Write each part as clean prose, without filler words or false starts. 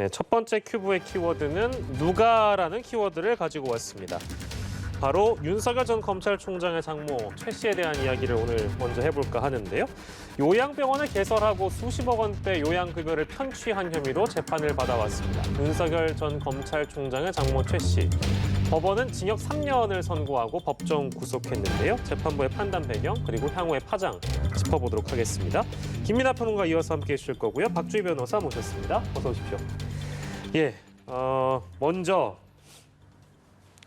네, 첫 번째 큐브의 키워드는 누가라는 키워드를 가지고 왔습니다. 바로 윤석열 전 검찰총장의 장모 최 씨에 대한 이야기를 오늘 먼저 해볼까 하는데요. 요양병원을 개설하고 수십억 원대 요양급여를 편취한 혐의로 재판을 받아왔습니다. 윤석열 전 검찰총장의 장모 최 씨. 법원은 징역 3년을 선고하고 법정 구속했는데요. 재판부의 판단 배경 그리고 향후의 파장 짚어보도록 하겠습니다. 김민하 평론가 이어서 함께해 주실 거고요. 박주희 변호사 모셨습니다. 어서 오십시오. 예, 먼저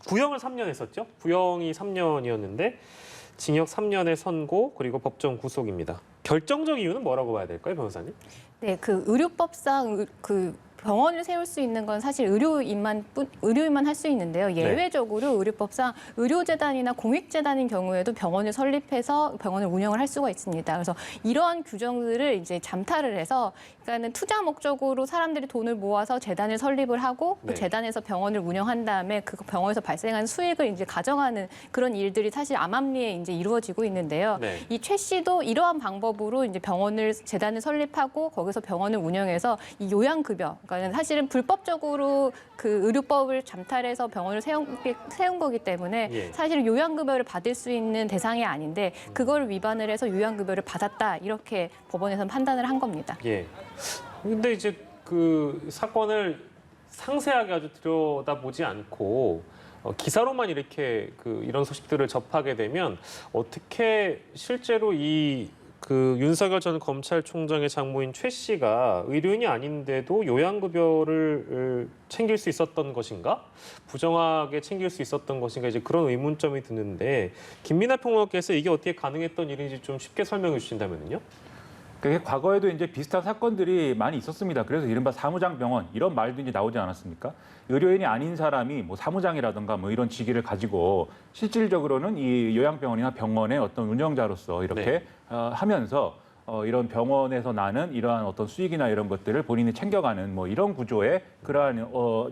구형을 3년 했었죠. 구형이 3년이었는데 징역 3년의 선고 그리고 법정 구속입니다. 결정적 이유는 뭐라고 봐야 될까요, 변호사님? 네, 그 의료법상 병원을 세울 수 있는 건 사실 의료인만 할 수 있는데요. 예외적으로 의료법상 의료재단이나 공익재단인 경우에도 병원을 설립해서 병원을 운영을 할 수가 있습니다. 그래서 이러한 규정들을 이제 잠탈을 해서, 그러니까는 투자 목적으로 사람들이 돈을 모아서 재단을 설립을 하고 그 재단에서 병원을 운영한 다음에 그 병원에서 발생한 수익을 이제 가져가는 그런 일들이 사실 암암리에 이제 이루어지고 있는데요. 이 최 씨도 이러한 방법으로 이제 재단을 설립하고 거기서 병원을 운영해서 이 요양급여, 그러니까 사실은 불법적으로 그 의료법을 잠탈해서 병원을 세운 거기 때문에 사실 요양급여를 받을 수 있는 대상이 아닌데 그걸 위반을 해서 요양급여를 받았다, 이렇게 법원에서는 판단을 한 겁니다. 예. 근데 이제 그 사건을 상세하게 아주 들여다보지 않고 기사로만 이렇게 이런 소식들을 접하게 되면 어떻게 실제로 그 윤석열 전 검찰총장의 장모인 최 씨가 의료인이 아닌데도 요양급여를 챙길 수 있었던 것인가? 부정하게 챙길 수 있었던 것인가? 이제 그런 의문점이 드는데 김민하 평론가께서 이게 어떻게 가능했던 일인지 좀 쉽게 설명해 주신다면요. 그게 과거에도 이제 비슷한 사건들이 많이 있었습니다. 그래서 이른바 사무장 병원 이런 말도 이제 나오지 않았습니까? 의료인이 아닌 사람이 뭐 사무장이라든가 뭐 이런 직위를 가지고 실질적으로는 이 요양병원이나 병원의 어떤 운영자로서 이렇게 하면서 이런 병원에서 나는 이러한 어떤 수익이나 이런 것들을 본인이 챙겨가는 뭐 이런 구조의 그러한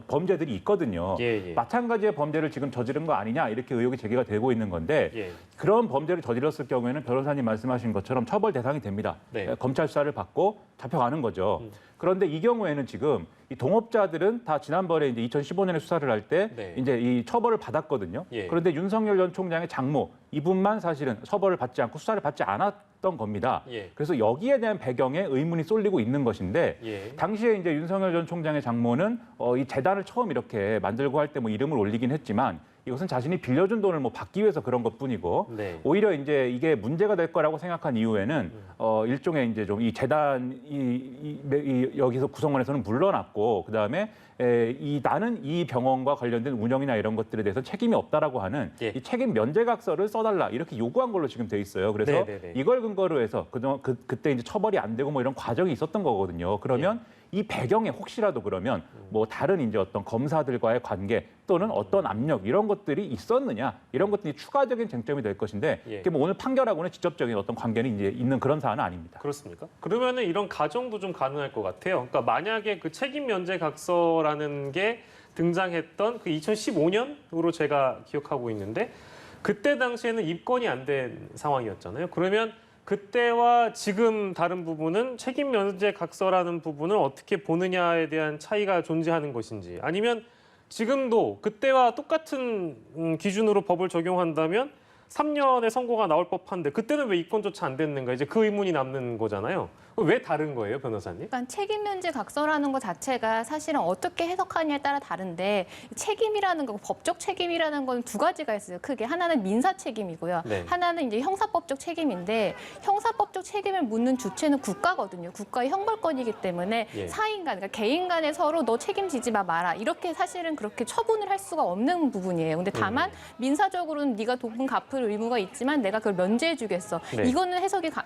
범죄들이 있거든요. 마찬가지의 범죄를 지금 저지른 거 아니냐, 이렇게 의혹이 제기가 되고 있는 건데 그런 범죄를 저질렀을 경우에는 변호사님 말씀하신 것처럼 처벌 대상이 됩니다. 검찰 수사를 받고 잡혀가는 거죠. 그런데 이 경우에는 지금 이 동업자들은 다 지난번에 이제 2015년에 수사를 할 때 이제 이 처벌을 받았거든요. 그런데 윤석열 전 총장의 장모 이분만 사실은 처벌을 받지 않고 수사를 받지 않았던 겁니다. 그래서 여기에 대한 배경에 의문이 쏠리고 있는 것인데 당시에 이제 윤석열 전 총장의 장모는 이 재단을 처음 이렇게 만들고 할 때 뭐 이름을 올리긴 했지만 이것은 자신이 빌려준 돈을 뭐 받기 위해서 그런 것뿐이고 오히려 이제 이게 문제가 될 거라고 생각한 이후에는 일종의 이제 좀 이 재단이 여기서 구성원에서는 물러났고 그다음에 나는 이 병원과 관련된 운영이나 이런 것들에 대해서 책임이 없다라고 하는 이 책임 면제각서를 써달라, 이렇게 요구한 걸로 지금 돼 있어요. 그래서 이걸 근거로 해서 그동안 그때 이제 처벌이 안 되고 뭐 이런 과정이 있었던 거거든요. 그러면 이 배경에 혹시라도 그러면 뭐 다른 이제 어떤 검사들과의 관계 또는 어떤 압력 이런 것들이 있었느냐, 이런 것들이 추가적인 쟁점이 될 것인데 그게 뭐 오늘 판결하고는 직접적인 어떤 관계는 이제 있는 그런 사안은 아닙니다. 그렇습니까? 그러면은 이런 가정도 좀 가능할 것 같아요. 그러니까 만약에 그 책임 면제 각서라는 게 등장했던 그 2015년으로 제가 기억하고 있는데 그때 당시에는 입건이 안 된 상황이었잖아요. 그러면 그때와 지금 다른 부분은 책임 면제 각서라는 부분을 어떻게 보느냐에 대한 차이가 존재하는 것인지, 아니면 지금도 그때와 똑같은 기준으로 법을 적용한다면 3년의 선고가 나올 법한데 그때는 왜 입건조차 안 됐는가, 이제 그 의문이 남는 거잖아요. 왜 다른 거예요, 변호사님? 그러니까 책임 면제 각서라는 것 자체가 사실은 어떻게 해석하냐에 따라 다른데, 책임이라는 거, 법적 책임이라는 건 두 가지가 있어요. 크게 하나는 민사 책임이고요. 하나는 이제 형사법적 책임인데, 형사법적 책임을 묻는 주체는 국가거든요. 국가의 형벌권이기 때문에 사인 간, 그러니까 개인 간에 서로 너 책임지지 마라, 이렇게 사실은 그렇게 처분을 할 수가 없는 부분이에요. 근데 다만 민사적으로는 네가 돈 갚을 의무가 있지만 내가 그걸 면제해 주겠어. 이거는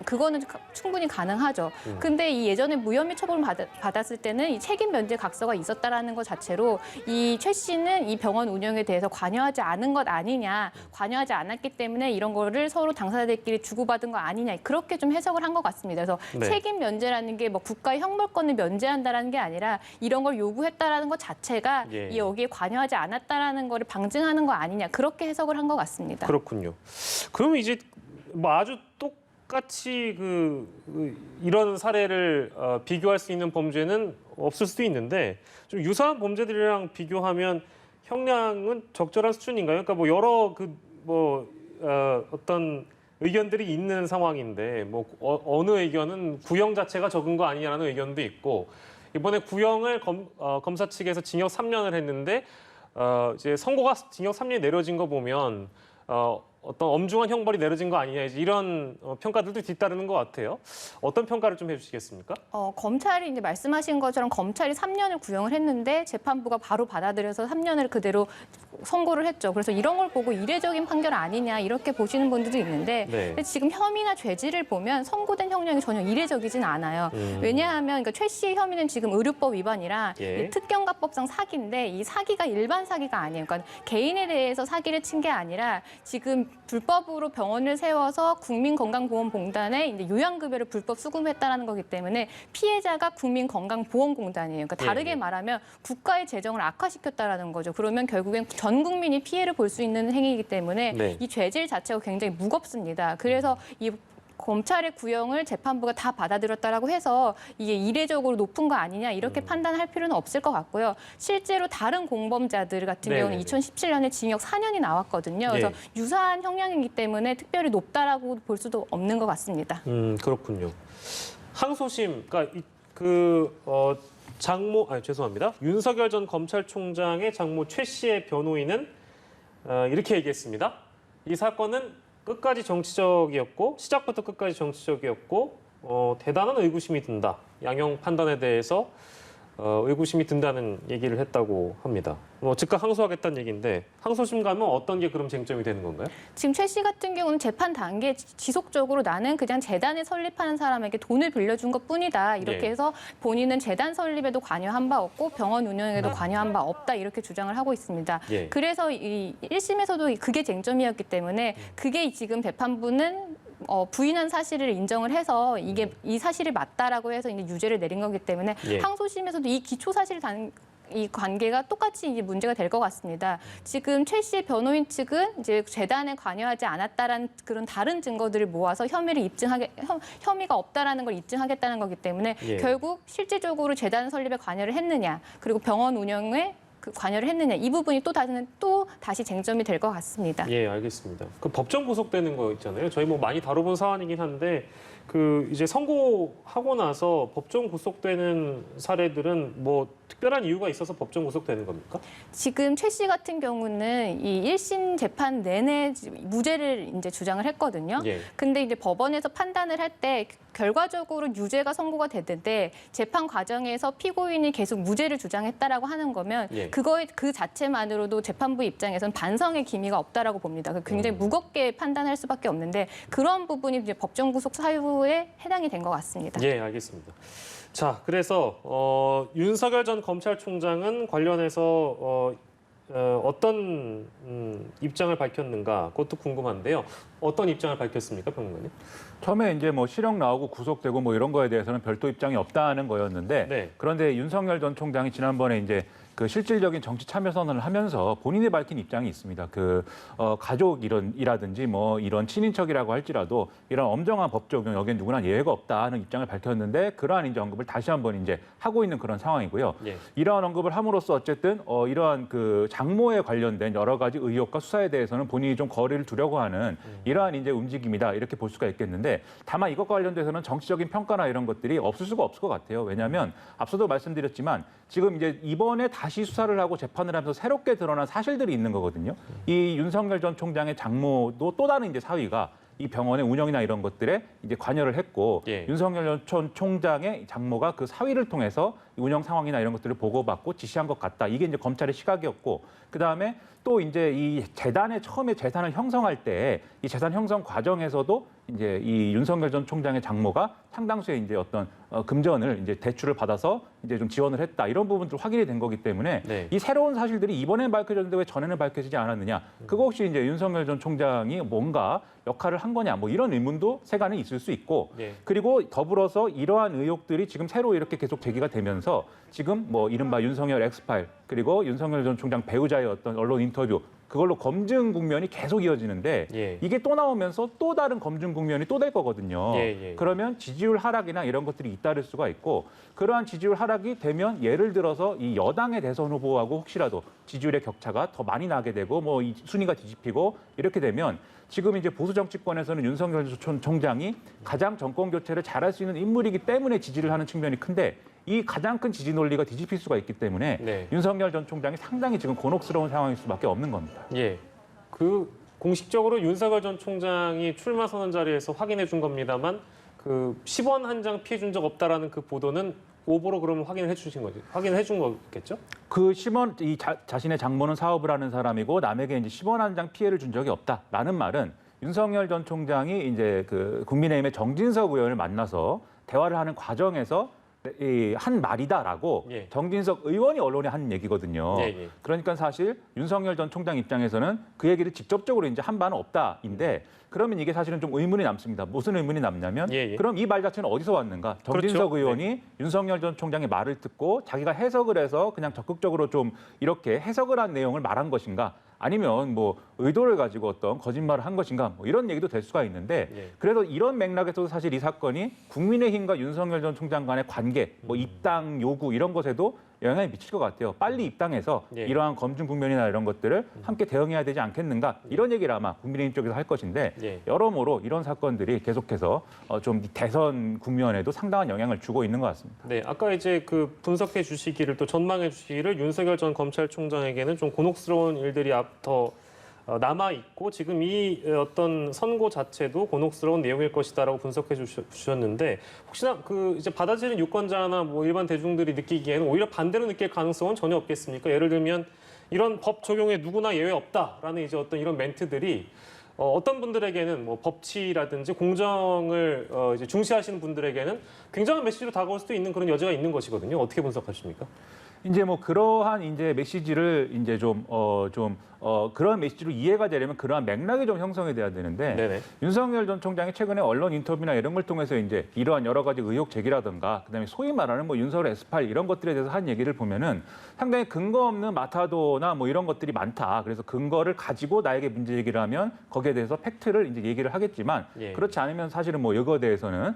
그거는 충분히 가능하죠. 근데 이 예전에 무혐의 처벌을 받았을 때는 이 책임 면제 각서가 있었다라는 것 자체로 이 최 씨는 이 병원 운영에 대해서 관여하지 않은 것 아니냐, 관여하지 않았기 때문에 이런 거를 서로 당사자들끼리 주고받은 거 아니냐, 그렇게 좀 해석을 한 것 같습니다. 그래서 책임 면제라는 게 뭐 국가의 형벌권을 면제한다라는 게 아니라 이런 걸 요구했다라는 것 자체가 여기에 관여하지 않았다라는 거를 방증하는 거 아니냐, 그렇게 해석을 한 것 같습니다. 그렇군요. 그러면 이제 뭐 아주 똑같이 이런 사례를 비교할 수 있는 범죄는 없을 수도 있는데 좀 유사한 범죄들이랑 비교하면 형량은 적절한 수준인가요? 그러니까 뭐 여러 어떤 의견들이 있는 상황인데 뭐 어느 의견은 구형 자체가 적은 거 아니냐라는 의견도 있고 이번에 구형을 검사 측에서 징역 3년을 했는데 이제 선고가 징역 3년이 내려진 거 보면 어떤 엄중한 형벌이 내려진 거 아니냐 이런 평가들도 뒤따르는 것 같아요. 어떤 평가를 좀 해주시겠습니까? 검찰이 이제 말씀하신 것처럼 검찰이 3년을 구형을 했는데 재판부가 바로 받아들여서 3년을 그대로 선고를 했죠. 그래서 이런 걸 보고 이례적인 판결 아니냐 이렇게 보시는 분들도 있는데 근데 지금 혐의나 죄질을 보면 선고된 형량이 전혀 이례적이진 않아요. 왜냐하면 그러니까 최 씨의 혐의는 지금 의료법 위반이라 이 특경가법상 사기인데 이 사기가 일반 사기가 아니에요. 그러니까 개인에 대해서 사기를 친 게 아니라 지금 불법으로 병원을 세워서 국민건강보험공단에 이제 요양급여를 불법 수금했다는 거기 때문에 피해자가 국민건강보험공단이에요. 그러니까 다르게 말하면 국가의 재정을 악화시켰다라는 거죠. 그러면 결국엔 전 국민이 피해를 볼 수 있는 행위이기 때문에 이 죄질 자체가 굉장히 무겁습니다. 그래서 이 검찰의 구형을 재판부가 다 받아들였다라고 해서 이게 이례적으로 높은 거 아니냐 이렇게 판단할 필요는 없을 것 같고요. 실제로 다른 공범자들 같은 경우는 2017년에 징역 4년이 나왔거든요. 그래서 유사한 형량이기 때문에 특별히 높다라고 볼 수도 없는 것 같습니다. 그렇군요. 항소심, 그러니까 죄송합니다. 윤석열 전 검찰총장의 장모 최 씨의 변호인은 이렇게 얘기했습니다. 이 사건은 끝까지 정치적이었고 시작부터 끝까지 정치적이었고 대단한 의구심이 든다. 양형 판단에 대해서 의구심이 든다는 얘기를 했다고 합니다. 즉각 항소하겠다는 얘기인데 항소심 가면 어떤 게 그럼 쟁점이 되는 건가요? 지금 최 씨 같은 경우는 재판 단계에 지속적으로 나는 그냥 재단을 설립하는 사람에게 돈을 빌려준 것뿐이다. 이렇게 해서 본인은 재단 설립에도 관여한 바 없고 병원 운영에도 관여한 바 없다. 이렇게 주장을 하고 있습니다. 그래서 이 1심에서도 그게 쟁점이었기 때문에 그게 지금 재판부는 부인한 사실을 인정을 해서 이 사실이 맞다라고 해서 이제 유죄를 내린 거기 때문에 항소심에서도 이 기초 사실 이 관계가 똑같이 이제 문제가 될 것 같습니다. 지금 최 씨의 변호인 측은 이제 재단에 관여하지 않았다라는 그런 다른 증거들을 모아서 혐의가 없다라는 걸 입증하겠다는 거기 때문에 결국 실질적으로 재단 설립에 관여를 했느냐 그리고 병원 운영에 관여를 했느냐 이 부분이 또 다시 쟁점이 될 것 같습니다. 예, 알겠습니다. 그 법정 구속되는 거 있잖아요. 저희 뭐 많이 다뤄본 사안이긴 한데 이제 선고하고 나서 법정 구속되는 사례들은 뭐 특별한 이유가 있어서 법정 구속되는 겁니까? 지금 최 씨 같은 경우는 이 1심 재판 내내 무죄를 이제 주장을 했거든요. 근데 이제 법원에서 판단을 할 때 결과적으로 유죄가 선고가 됐는데 재판 과정에서 피고인이 계속 무죄를 주장했다라고 하는 거면 그 자체만으로도 재판부 입장에서는 반성의 기미가 없다라고 봅니다. 굉장히 무겁게 판단할 수밖에 없는데 그런 부분이 이제 법정 구속 사유에 해당이 된 것 같습니다. 예, 알겠습니다. 자, 그래서 윤석열 전 검찰총장은 관련해서 어떤 입장을 밝혔는가 그것도 궁금한데요. 어떤 입장을 밝혔습니까, 평론가님? 처음에 이제 뭐 실형 나오고 구속되고 뭐 이런 거에 대해서는 별도 입장이 없다는 거였는데 그런데 윤석열 전 총장이 지난번에 이제 그 실질적인 정치 참여 선언을 하면서 본인이 밝힌 입장이 있습니다. 가족이라든지 뭐 이런 친인척이라고 할지라도 이런 엄정한 법 적용 여기엔 누구나 예외가 없다는 입장을 밝혔는데 그러한 이제 언급을 다시 한번 이제 하고 있는 그런 상황이고요. 이러한 언급을 함으로써 어쨌든 이러한 그 장모에 관련된 여러 가지 의혹과 수사에 대해서는 본인이 좀 거리를 두려고 하는 이러한 이제 움직임이다 이렇게 볼 수가 있겠는데 다만 이것과 관련돼서는 정치적인 평가나 이런 것들이 없을 수가 없을 것 같아요. 왜냐하면 앞서도 말씀드렸지만 지금 이제 이번에 다시 수사를 하고 재판을 하면서 새롭게 드러난 사실들이 있는 거거든요. 이 윤석열 전 총장의 장모도 또 다른 이제 사위가 이 병원의 운영이나 이런 것들에 이제 관여를 했고 윤석열 전 총장의 장모가 그 사위를 통해서 운영 상황이나 이런 것들을 보고받고 지시한 것 같다. 이게 이제 검찰의 시각이었고 그다음에 또 이제 이 재단에 처음에 재산을 형성할 때 이 재산 형성 과정에서도 이제 이 윤석열 전 총장의 장모가 상당수의 이제 어떤 금전을 이제 대출을 받아서 이제 좀 지원을 했다 이런 부분들 확인이 된 거기 때문에 이 새로운 사실들이 이번엔 밝혀졌는데 왜 전에는 밝혀지지 않았느냐 그거 혹시 이제 윤석열 전 총장이 뭔가 역할을 한 거냐 뭐 이런 의문도 세간에 있을 수 있고 그리고 더불어서 이러한 의혹들이 지금 새로 이렇게 계속 제기가 되면서 지금 뭐 이른바 윤석열 엑스파일 그리고 윤석열 전 총장 배우자의 어떤 언론 인터뷰 그걸로 검증 국면이 계속 이어지는데 예. 이게 또 나오면서 또 다른 검증 국면이 또 될 거거든요. 예. 그러면 지지율 하락이나 이런 것들이 잇따를 수가 있고 그러한 지지율 하락이 되면 예를 들어서 이 여당의 대선 후보하고 혹시라도 지지율의 격차가 더 많이 나게 되고 뭐 이 순위가 뒤집히고 이렇게 되면 지금 이제 보수 정치권에서는 윤석열 전 총장이 가장 정권 교체를 잘할 수 있는 인물이기 때문에 지지를 하는 측면이 큰데 이 가장 큰 지지 논리가 뒤집힐 수가 있기 때문에 네. 윤석열 전 총장이 상당히 지금 곤혹스러운 상황일 수밖에 없는 겁니다. 예. 그 공식적으로 윤석열 전 총장이 출마 선언 자리에서 확인해 준 겁니다만 그 10원 한 장 피해 준 적 없다라는 그 보도는 오보로 그러면 확인을 해주신 거죠? 확인해 준 거겠죠? 그 10원 자신의 장모는 사업을 하는 사람이고 남에게 이제 10원 한 장 피해를 준 적이 없다라는 말은 윤석열 전 총장이 이제 그 국민의힘의 정진석 의원을 만나서 대화를 하는 과정에서 한 말이다라고 예. 정진석 의원이 언론에 한 얘기거든요. 예. 그러니까 사실 윤석열 전 총장 입장에서는 그 얘기를 직접적으로 이제 한 바는 없다인데 그러면 이게 사실은 좀 의문이 남습니다. 무슨 의문이 남냐면 예. 그럼 이 말 자체는 어디서 왔는가? 정진석 그렇죠. 의원이 네. 윤석열 전 총장의 말을 듣고 자기가 해석을 해서 그냥 적극적으로 좀 이렇게 해석을 한 내용을 말한 것인가? 아니면 뭐 의도를 가지고 어떤 거짓말을 한 것인가? 뭐 이런 얘기도 될 수가 있는데 예. 그래서 이런 맥락에서도 사실 이 사건이 국민의힘과 윤석열 전 총장 간의 관계, 뭐 입당 요구 이런 것에도 영향이 미칠 것 같아요. 빨리 입당해서 예. 이러한 검증 국면이나 이런 것들을 함께 대응해야 되지 않겠는가? 이런 얘기를 아마 국민의힘 쪽에서 할 것인데 예. 여러모로 이런 사건들이 계속해서 좀 대선 국면에도 상당한 영향을 주고 있는 것 같습니다. 네, 아까 이제 그 분석해 주시기를 또 전망해 주시기를 윤석열 전 검찰총장에게는 좀 곤혹스러운 일들이 더 남아 있고 지금 이 어떤 선고 자체도 곤혹스러운 내용일 것이다라고 분석해 주셨는데 혹시나 그 이제 받아들이는 유권자나 뭐 일반 대중들이 느끼기에는 오히려 반대로 느낄 가능성은 전혀 없겠습니까? 예를 들면 이런 법 적용에 누구나 예외 없다라는 이제 어떤 이런 멘트들이 어떤 분들에게는 뭐 법치라든지 공정을 이제 중시하시는 분들에게는 굉장한 메시지로 다가올 수도 있는 그런 여지가 있는 것이거든요. 어떻게 분석하십니까? 이제 뭐 그러한 이제 메시지를 이제 그런 메시지로 이해가 되려면 그러한 맥락이 좀 형성이 돼야 되는데 네네. 윤석열 전 총장이 최근에 언론 인터뷰나 이런 걸 통해서 이제 이러한 여러 가지 의혹 제기라든가 그다음에 소위 말하는 뭐 윤석열 S8 이런 것들에 대해서 한 얘기를 보면은 상당히 근거 없는 마타도나 뭐 이런 것들이 많다. 그래서 근거를 가지고 나에게 문제 제기를 하면 거기에 대해서 팩트를 이제 얘기를 하겠지만 예. 그렇지 않으면 사실은 뭐 이거에 대해서는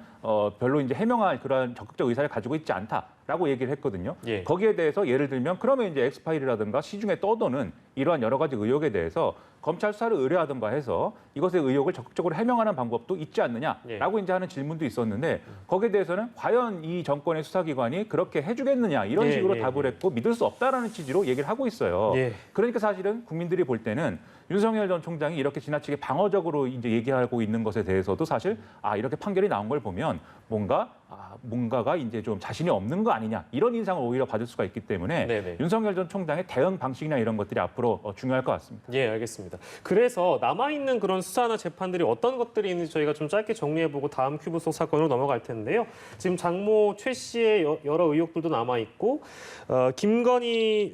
별로 이제 해명할 그러한 적극적 의사를 가지고 있지 않다라고 얘기를 했거든요. 예. 거기에 대해서 예를 들면 그러면 이제 엑스파일이라든가 시중에 떠도는 이러한 여러 가지 의혹에 대해서 검찰 수사를 의뢰하든가 해서 이것의 의혹을 적극적으로 해명하는 방법도 있지 않느냐라고 이제 하는 질문도 있었는데 거기에 대해서는 과연 이 정권의 수사기관이 그렇게 해주겠느냐 이런 식으로 답을 했고 믿을 수 없다라는 취지로 얘기를 하고 있어요. 예. 그러니까 사실은 국민들이 볼 때는 윤석열 전 총장이 이렇게 지나치게 방어적으로 이제 얘기하고 있는 것에 대해서도 사실 이렇게 판결이 나온 걸 보면 뭔가가 이제 좀 자신이 없는 거 아니냐 이런 인상을 오히려 받을 수가 있기 때문에 네네. 윤석열 전 총장의 대응 방식이나 이런 것들이 앞으로 중요할 것 같습니다. 예, 알겠습니다. 그래서 남아있는 그런 수사나 재판들이 어떤 것들이 있는지 저희가 좀 짧게 정리해보고 다음 큐브 속 사건으로 넘어갈 텐데요. 지금 장모 최 씨의 여러 의혹들도 남아있고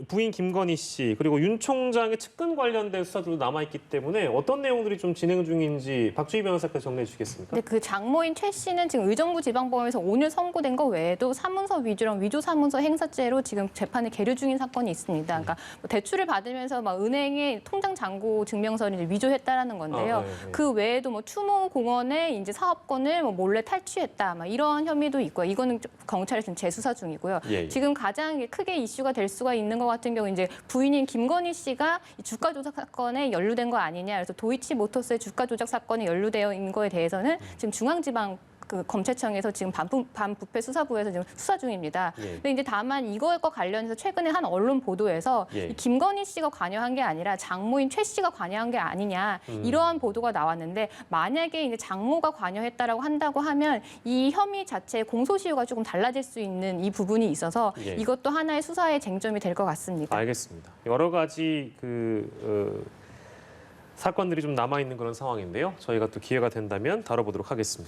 부인 김건희 씨 그리고 윤 총장의 측근 관련된 수사들도 남아있기 때문에 어떤 내용들이 좀 진행 중인지 박주희 변호사께서 정리해 주시겠습니까? 네, 그 장모인 최 씨는 지금 의정부 지방법원에서 오늘 선고된 거 외에도 사문서 위조랑 위조 사문서 행사죄로 지금 재판에 계류 중인 사건이 있습니다. 그러니까 뭐 대출을 받으면서 막 은행에 통장 잔고 증명서를 이제 위조했다라는 건데요. 네. 그 외에도 뭐 추모 공원의 이제 사업권을 뭐 몰래 탈취했다, 막 이런 혐의도 있고요. 이거는 경찰이 지금 재수사 중이고요. 예. 지금 가장 크게 이슈가 될 수가 있는 것 같은 경우 이제 부인인 김건희 씨가 이 주가 조작 사건에 연루된 거 아니냐. 그래서 도이치모터스의 주가 조작 사건에 연루되어 있는 거에 대해서는 지금 중앙지방 그 검찰청에서 지금 반부패 수사부에서 지금 수사 중입니다. 예. 근데 이제 다만 이거과 관련해서 최근에 한 언론 보도에서 예. 이 김건희 씨가 관여한 게 아니라 장모인 최 씨가 관여한 게 아니냐 이러한 보도가 나왔는데 만약에 이제 장모가 관여했다라고 한다고 하면 이 혐의 자체의 공소시효가 조금 달라질 수 있는 이 부분이 있어서 예. 이것도 하나의 수사의 쟁점이 될 것 같습니다. 알겠습니다. 여러 가지 사건들이 좀 남아있는 그런 상황인데요. 저희가 또 기회가 된다면 다뤄보도록 하겠습니다.